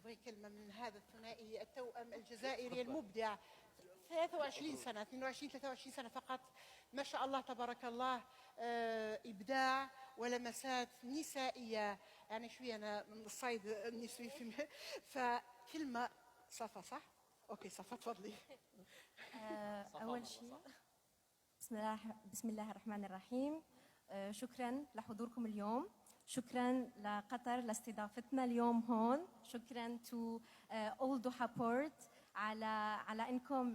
نبغي كلمة من هذا الثنائي التوأم الجزائري المبدع. 23 سنة 22 23 سنة فقط، ما شاء الله تبارك الله. إبداع ولمسات نسائية، يعني شوية أنا من الصيد النسوي فكلمة. صفا صح؟ أوكي صفا تفضلي. أول شيء بسم الله الرحمن الرحيم. شكرا لحضوركم اليوم، شكرا لقطر لاستضافتنا اليوم هون، شكرا to all Doha Port على انكم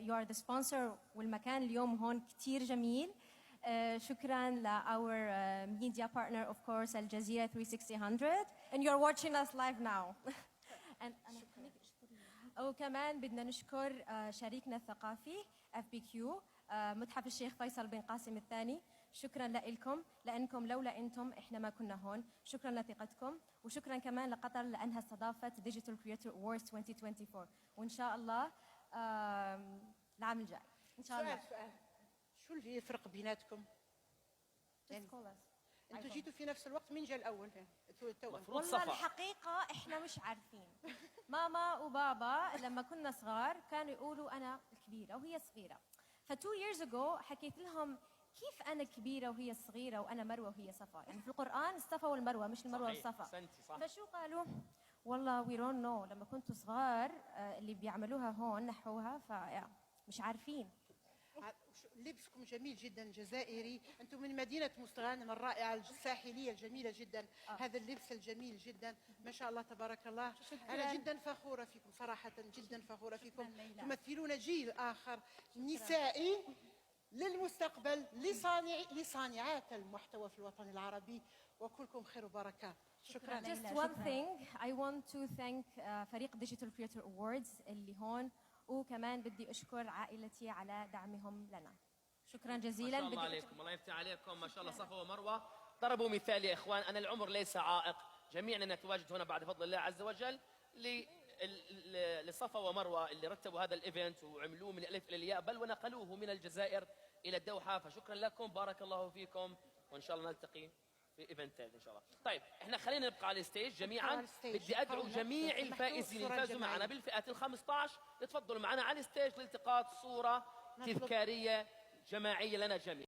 you are the sponsor، والمكان اليوم هون كتير جميل. شكرا ل our media partner of course الجزيرة 360 and you are watching us live now. وكمان بدنا نشكر شريكنا الثقافي FBQ متحف الشيخ فيصل بن قاسم الثاني. شكرا لكم، لأنكم لولا أنتم إحنا ما كنا هون. شكرا لثقتكم، وشكرا كمان لقطر لأنها استضافت Digital Creator Awards 2024، وإن شاء الله العام الجاي إن شاء الله. سؤال شو اللي يفرق بيناتكم؟ يعني انتوا جيتوا في نفس الوقت، مين جاء الأول؟ والله الحقيقة إحنا مش عارفين. ماما وبابا لما كنا صغار كانوا يقولوا أنا الكبيرة وهي صغيرة، ف2 years ago حكيت لهم كيف أنا كبيرة وهي صغيرة وأنا مروة وهي صفا، يعني في القرآن الصفا والمروة مش المروة والصفا. فشو قالوا؟ والله we don't know، لما كنتوا صغار اللي بيعملوها هون نحوها فمش عارفين. لبسكم جميل جدا جزائري، انتم من مدينه مستغانم الرائعه الساحليه الجميله جدا. هذا اللبس الجميل جدا ما شاء الله تبارك الله. انا جدا فخوره فيكم صراحه، جدا فخوره فيكم. تمثلون جيل اخر نسائي للمستقبل، لصانعات المحتوى في الوطن العربي، وكلكم خير وبركه. شكرا. Just one thing I want to thank فريق Digital Creator Awards اللي هون، وكمان بدي أشكر عائلتي على دعمهم لنا. شكرا جزيلا. ما شاء الله عليكم، الله يفتح عليكم، ما شاء الله. صفا ومروة ضربوا مثال يا إخوان. أنا العمر ليس عائق، جميعنا نتواجد هنا بعد فضل الله عز وجل لصفا ومروة اللي رتبوا هذا الإيفنت وعملوه من الألف إلى الياء، بل ونقلوه من الجزائر إلى الدوحة. فشكرا لكم، بارك الله فيكم، وإن شاء الله نلتقي في ايفنت ثالث ان شاء الله. طيب احنا خلينا نبقى على الستيج جميعا. بدي ادعو جميع الفائزين اللي فازوا معنا بالفئات ال15 يتفضلوا معنا على الستيج لالتقاط صوره تذكاريه جماعيه لنا جميعا.